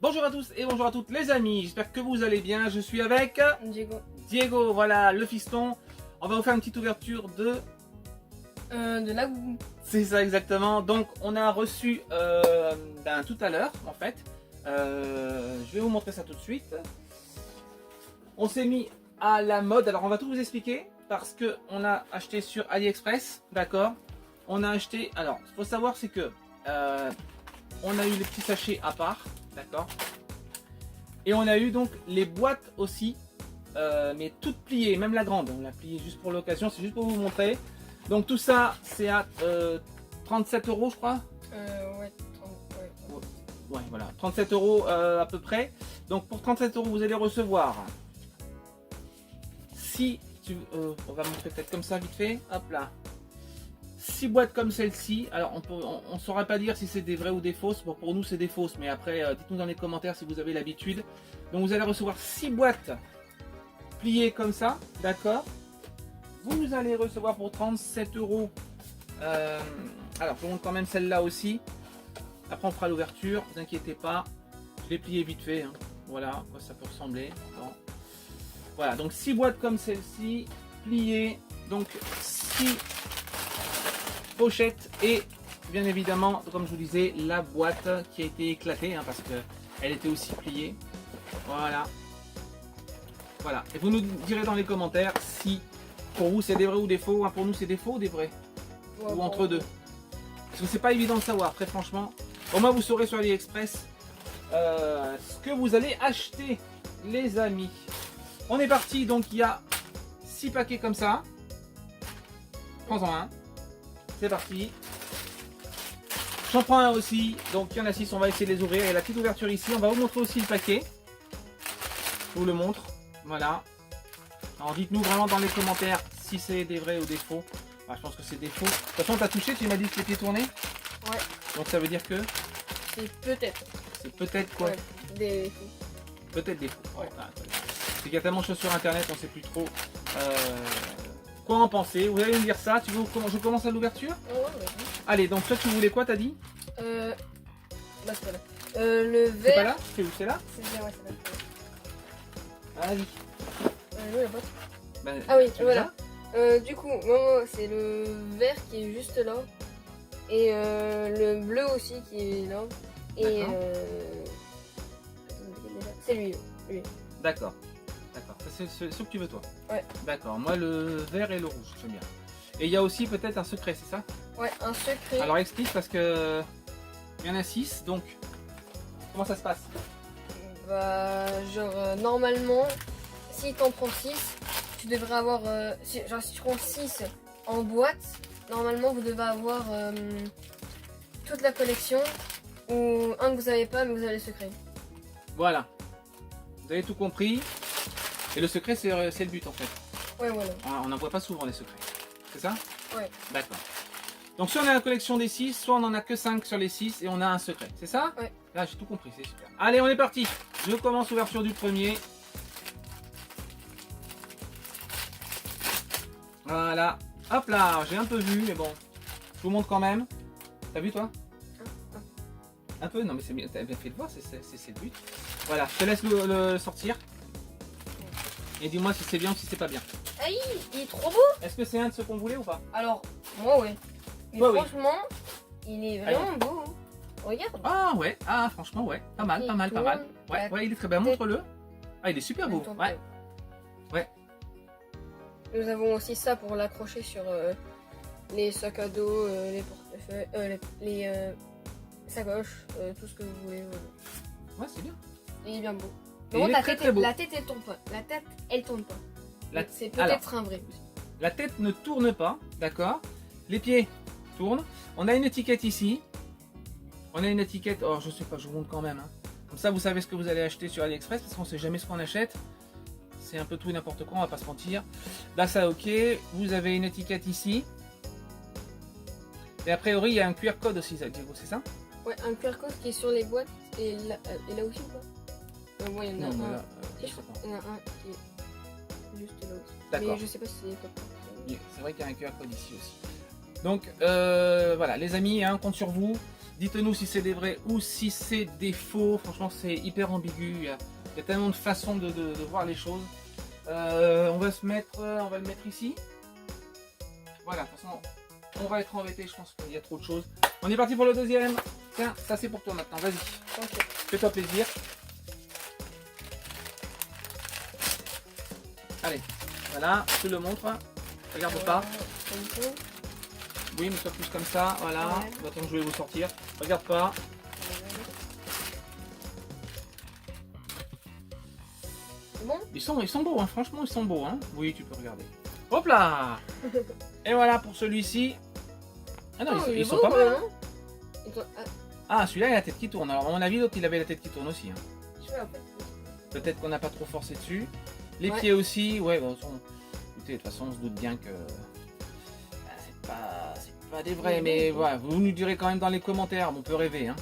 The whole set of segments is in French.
Bonjour à tous et bonjour à toutes les amis, j'espère que vous allez bien. Je suis avec Diego, voilà, le fiston. On va vous faire une petite ouverture de... de la goût. C'est ça exactement. Donc on a reçu tout à l'heure en fait. Je vais vous montrer ça tout de suite. On s'est mis à la mode, alors on va tout vous expliquer parce que on a acheté sur AliExpress, d'accord. On a acheté, alors ce qu'il faut savoir c'est que on a eu les petits sachets à part, d'accord. Et on a eu donc les boîtes aussi, mais toutes pliées, même la grande, on l'a pliée juste pour l'occasion, c'est juste pour vous montrer. Donc tout ça c'est à 37 € je crois. Ouais, 30, ouais. Ouais, voilà, 37 € à peu près. Donc pour 37 € vous allez recevoir, si tu, on va montrer peut-être comme ça vite fait, hop là, 6 boîtes comme celle-ci. Alors on ne saura pas dire si c'est des vraies ou des fausses. Bon, pour nous c'est des fausses, mais après dites-nous dans les commentaires si vous avez l'habitude. Donc vous allez recevoir 6 boîtes pliées comme ça, d'accord. Vous allez recevoir pour 37 €. Alors je vous montre quand même celle-là aussi. Après on fera l'ouverture, ne vous inquiétez pas. Je l'ai plié vite fait, hein. Voilà à quoi ça peut ressembler. Bon. Voilà, donc 6 boîtes comme celle-ci, pliées. Donc 6 pochettes et bien évidemment, comme je vous disais, la boîte qui a été éclatée, hein, parce qu'elle était aussi pliée. Voilà. Voilà. Et vous nous direz dans les commentaires si pour vous c'est des vrais ou des faux. Hein. Pour nous c'est des faux ou des vrais. Ouais, ou entre deux. Parce que c'est pas évident de savoir, très franchement. Au moins vous saurez sur AliExpress ce que vous allez acheter, les amis. On est parti, donc il y a 6 paquets comme ça. Prends-en un. C'est parti. J'en prends un aussi. Donc il y en a 6, on va essayer de les ouvrir. Et la petite ouverture ici, on va vous montrer aussi le paquet. Je vous le montre. Voilà. Alors dites-nous vraiment dans les commentaires si c'est des vrais ou des faux. Ah, je pense que c'est des faux. De toute façon, t'as touché, tu m'as dit que c'était tourné. Ouais. Donc ça veut dire que C'est peut-être. c'est peut-être quoi? Ouais, des fous. Peut-être des faux. Ouais. Ah, c'est qu'il y a tellement de choses sur internet, on sait plus trop quoi en penser. Vous allez me dire ça. Tu veux je commence à l'ouverture? Ouais, vas-y. Allez, donc toi tu voulais quoi, t'as dit? Bah c'est pas là. Le C'est pas vert. là? C'est où? C'est là? C'est bien, ouais, c'est là. Vas-y. Où est la boîte? Bah, Ah oui, tu veux voilà. Du coup, moi c'est le vert qui est juste là. Et le bleu aussi qui est là. Et c'est lui. D'accord. D'accord. C'est ce que tu veux toi? Ouais. D'accord. Moi le vert et le rouge, j'aime bien. Et il y a aussi peut-être un secret, c'est ça? Ouais, un secret. Alors explique parce que il y en a 6, donc comment ça se passe? Bah, genre, normalement, si t'en prends 6, tu devrais avoir. Si tu prends 6 en boîte, normalement, vous devez avoir toute la collection. Ou un que vous avez pas, mais vous avez le secret. Voilà. Vous avez tout compris. Et le secret, c'est le but en fait. Ouais, voilà. On n'en voit pas souvent les secrets. C'est ça? Ouais. D'accord. Donc soit on a la collection des 6, soit on en a que 5 sur les 6 et on a un secret. C'est ça? Ouais. Là, j'ai tout compris, c'est super. Allez, on est parti. Je commence l'ouverture du premier. Voilà. Hop là, j'ai un peu vu, mais bon. Je vous montre quand même. T'as vu toi? Un peu? Non mais c'est bien, t'as bien fait de voir, c'est le but. Voilà, je te laisse le sortir. Et dis-moi si c'est bien ou si c'est pas bien. Aïe, il est trop beau. Est-ce que c'est un de ceux qu'on voulait ou pas? Alors, moi, ouais. Mais Toi, oui. franchement, il est vraiment beau. Hein. Regarde. Ah ouais, ah franchement ouais, pas mal, pas mal, pas mal. Ouais, ouais, il est très bien, montre-le. Ah, il est super beau, ouais. Ouais. Nous avons aussi ça pour l'accrocher sur les sacs à dos, les portefeuilles, les sacoches, tout ce que vous voulez. Ouais, c'est bien. Il est bien beau. Et Bon, il est très, très beau. la tête elle tourne pas. La tête elle tourne pas. C'est Alors, peut-être un vrai aussi. la tête ne tourne pas, d'accord. Les pieds tournent. On a une étiquette ici. On a une étiquette, oh je sais pas, je vous montre quand même. Hein. Comme ça vous savez ce que vous allez acheter sur AliExpress parce qu'on sait jamais ce qu'on achète. C'est un peu tout et n'importe quoi, on va pas se mentir. Là ça ok, vous avez une étiquette ici. Et a priori il y a un QR code aussi, Diego, c'est ça? Ouais, un QR code qui est sur les boîtes et là aussi ou pas? Ouais, il y en a Non, un. là, Si, je crois qu'il y en a un qui est juste là aussi. D'accord. Mais je sais pas si c'est pas. C'est vrai qu'il y a un QR code ici aussi. Donc voilà les amis, hein, on compte sur vous. Dites-nous si c'est des vrais ou si c'est des faux. Franchement c'est hyper ambigu. Il y a tellement de façons de voir les choses. On va le mettre ici. Voilà, de toute façon on va être embêté, je pense qu'il y a trop de choses. On est parti pour le deuxième. Tiens, ça c'est pour toi maintenant, vas-y. Ok. Fais-toi plaisir. Allez, voilà, je te le montre. Regarde pas. Comme ça. Oui, mais soit plus comme ça, voilà. Ouais. Attends, je vais vous sortir. Regarde pas. C'est bon? Ils sont beaux, hein. Franchement, ils sont beaux. Hein. Oui, tu peux regarder. Hop là. Et voilà pour celui-ci. Ah non, il est ils sont beau, pas mal. Hein. Ah, Ah, celui-là, il a la tête qui tourne. Alors, à mon avis, l'autre, il avait la tête qui tourne aussi. Hein. je vais en fait. Peut-être qu'on n'a pas trop forcé dessus. Les Ouais. pieds aussi. Ouais, bon, écoutez, de toute façon, on se doute bien que c'est pas des vrais. Mais voilà, vous nous direz quand même dans les commentaires. On peut rêver. Hein.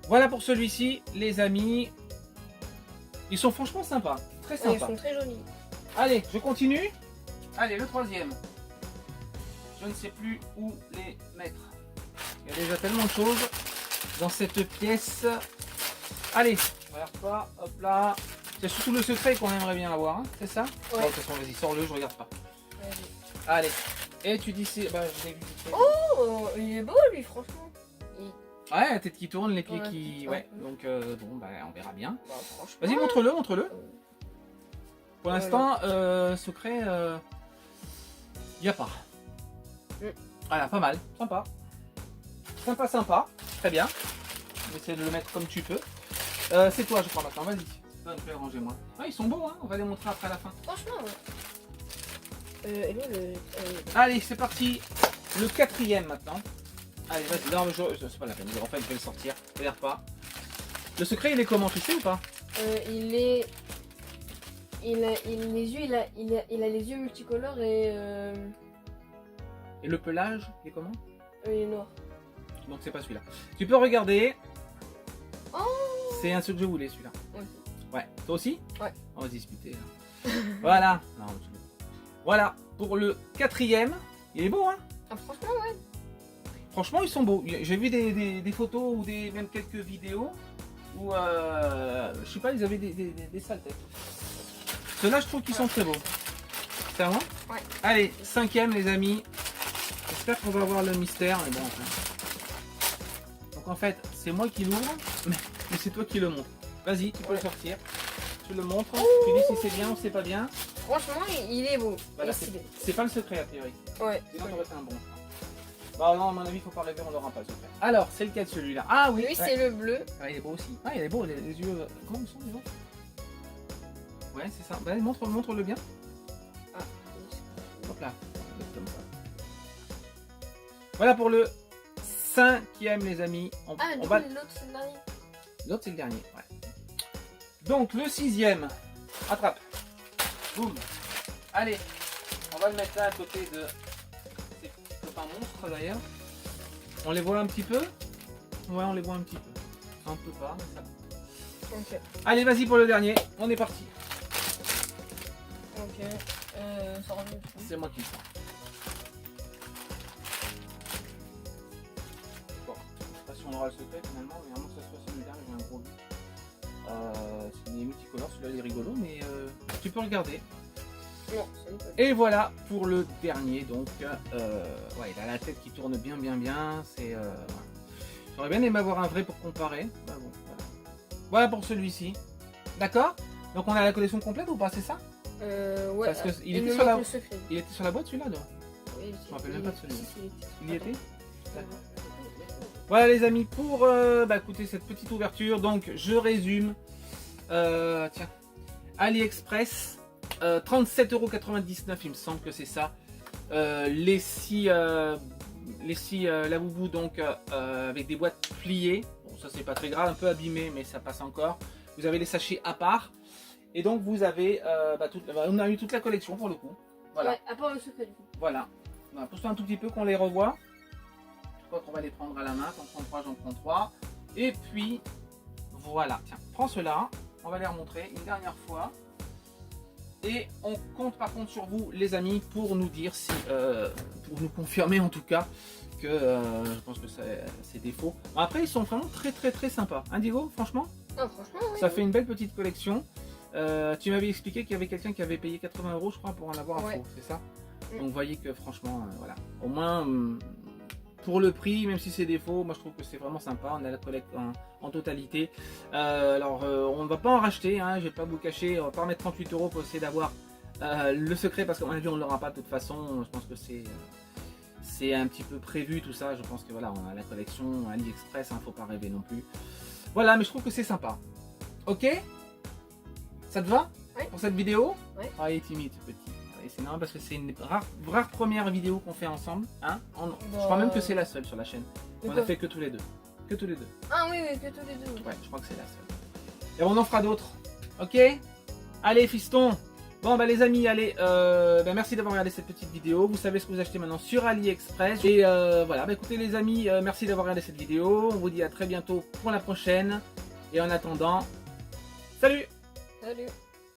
Voilà pour celui-ci, les amis. Ils sont franchement sympas. Très Ils sympas. sont très jolis. Allez, je continue. Allez, le troisième. Je ne sais plus où les mettre. Il y a déjà tellement de choses dans cette pièce. Allez, regarde pas, hop là. C'est surtout le secret qu'on aimerait bien avoir, hein, c'est ça? Ouais. Bon, de toute façon, vas-y, sors-le, je regarde pas. Vas-y. Allez. Et tu dis c'est. Bah, je l'ai vu. Oh, il est beau lui, franchement. Ouais, la tête qui tourne, les pieds Ouais, qui. un Ouais, peu. donc bon, bah, on verra bien. Bah, franchement. Vas-y, montre-le, montre-le. Pour Ouais, l'instant, secret, il n'y a pas. Mm. Voilà, pas mal, sympa. Sympa, sympa, très bien. On va essayer de le mettre comme tu peux. C'est toi, je crois, maintenant, vas-y. Donne, je vais le ranger, moi. Ah, ils sont beaux, hein, on va les montrer après à la fin. Franchement, ouais. Et là, Allez, c'est parti. Le quatrième, maintenant. Allez, vas-y, non, mais c'est pas la peine, en fait, je vais le sortir. Regarde pas. Le secret, il est comment, tu sais ou pas? il est. Il a les yeux, il a les yeux multicolores et Et le pelage, il est comment? il est noir. Donc, c'est pas celui-là. Tu peux regarder. Oh. C'est un truc que je voulais, celui-là. Ouais. Ouais, toi aussi? Ouais. On va se disputer là. Voilà. Non, voilà, pour le quatrième. Il est beau, hein? Ah, franchement, ouais. Franchement, ils sont beaux. J'ai vu des photos ou même quelques vidéos où, je sais pas, ils avaient des sales têtes. Ceux-là, je trouve qu'ils sont très beaux. C'est à moi? Ouais. Allez, cinquième, les amis. J'espère qu'on va avoir le mystère, mais bon. Enfin. Donc en fait, c'est moi qui l'ouvre, mais c'est toi qui le montre. Vas-y, tu peux le sortir. Tu le montres, tu dis si c'est bien ou c'est pas bien. Franchement, il est beau. Voilà, Et stylé. c'est pas le secret a priori. Ouais. Sinon, ça aurait été un bon. Bah non, à mon avis, faut pas rêver, on l'aura pas le secret. Alors, c'est lequel celui-là? Ah oui, Lui, ouais. c'est le bleu. Ah, il est beau aussi. Ah, il est beau, les yeux. Comment ils sont les autres? Ouais, c'est ça. Bah, montre-le bien. Ah. Hop là. Comme ça. Voilà pour le cinquième, les amis. Ah, du on coup, va... l'autre, c'est le dernier. L'autre, c'est le dernier. Ouais. Donc, le sixième. Attrape. Boum. Allez. On va le mettre là à côté de ces petits copains monstres d'ailleurs. On les voit un petit peu? Ouais, on les voit un petit peu. Un peu pas, mais ça va. Ok. Allez, vas-y pour le dernier. On est parti. Ok. Ça revient. C'est moi qui le sens. Bon, je sais pas si on aura le secret finalement, mais à moins que ça soit celui-là, j'ai un gros but. C'est des multicolores, celui-là il est rigolo, mais tu peux regarder. Non, c'est une Et voilà pour le dernier, donc ouais, il a la tête qui tourne bien. C'est voilà. J'aurais bien aimé avoir un vrai pour comparer. Bah bon, voilà pour celui-ci. D'accord? Donc on a la collection complète ou pas, c'est ça? Ouais. Parce que il me était sur la... manque le secret. Il était sur la boîte celui-là, non? Oui, Je me rappelle même pas de celui-là. Si, Il y était? D'accord. Voilà les amis, pour écoutez, cette petite ouverture, donc je résume. Tiens, AliExpress, 37,99 €, il me semble que c'est ça. Les six Labubu, donc avec des boîtes pliées. Bon, ça c'est pas très grave, un peu abîmé, mais ça passe encore. Vous avez les sachets à part. Et donc vous avez, on a eu toute la collection pour le coup. Voilà. Ouais, à part le secret du coup. Voilà. Pousse-toi un tout petit peu qu'on les revoie. Je crois qu'on va les prendre à la main. T'en prends 3, j'en prends 3. Et puis, voilà. Tiens, prends ceux-là. On va les remontrer une dernière fois. Et on compte par contre sur vous, les amis, pour nous dire si, pour nous confirmer en tout cas, que je pense que c'est des faux. Bon, après, ils sont vraiment très sympas. Hein, Diego, franchement, Non, franchement, oui. ça fait une belle petite collection. Tu m'avais expliqué qu'il y avait quelqu'un qui avait payé 80 € je crois pour en avoir un Ouais. faux, c'est ça? Mm. Donc vous voyez que franchement, voilà. Au moins, pour le prix, même si c'est des faux, moi je trouve que c'est vraiment sympa. On a la collecte en totalité. Alors, on ne va pas en racheter, hein, je vais pas vous cacher. On va pas remettre 38 € pour essayer d'avoir le secret, parce qu'à mon avis, on ne l'aura pas de toute façon. Je pense que c'est un petit peu prévu tout ça. Je pense que voilà, on a la collection AliExpress, hein, faut pas rêver non plus. Voilà, mais je trouve que c'est sympa. Ok? Ça te va? Ouais. Pour cette vidéo? Ouais. Ah, il est timide ce petit. Et c'est normal parce que c'est une rare première vidéo qu'on fait ensemble. Hein? Je crois même que c'est la seule sur la chaîne. On a fait que tous les deux. Que tous les deux. Ah oui, oui, que tous les deux. Ouais, je crois que c'est la seule. Et on en fera d'autres. Ok? Allez, fiston. Bon, bah les amis, allez. Merci d'avoir regardé cette petite vidéo. Vous savez ce que vous achetez maintenant sur AliExpress. Et voilà, bah écoutez les amis, merci d'avoir regardé cette vidéo. On vous dit à très bientôt pour la prochaine. Et en attendant, salut! Salut.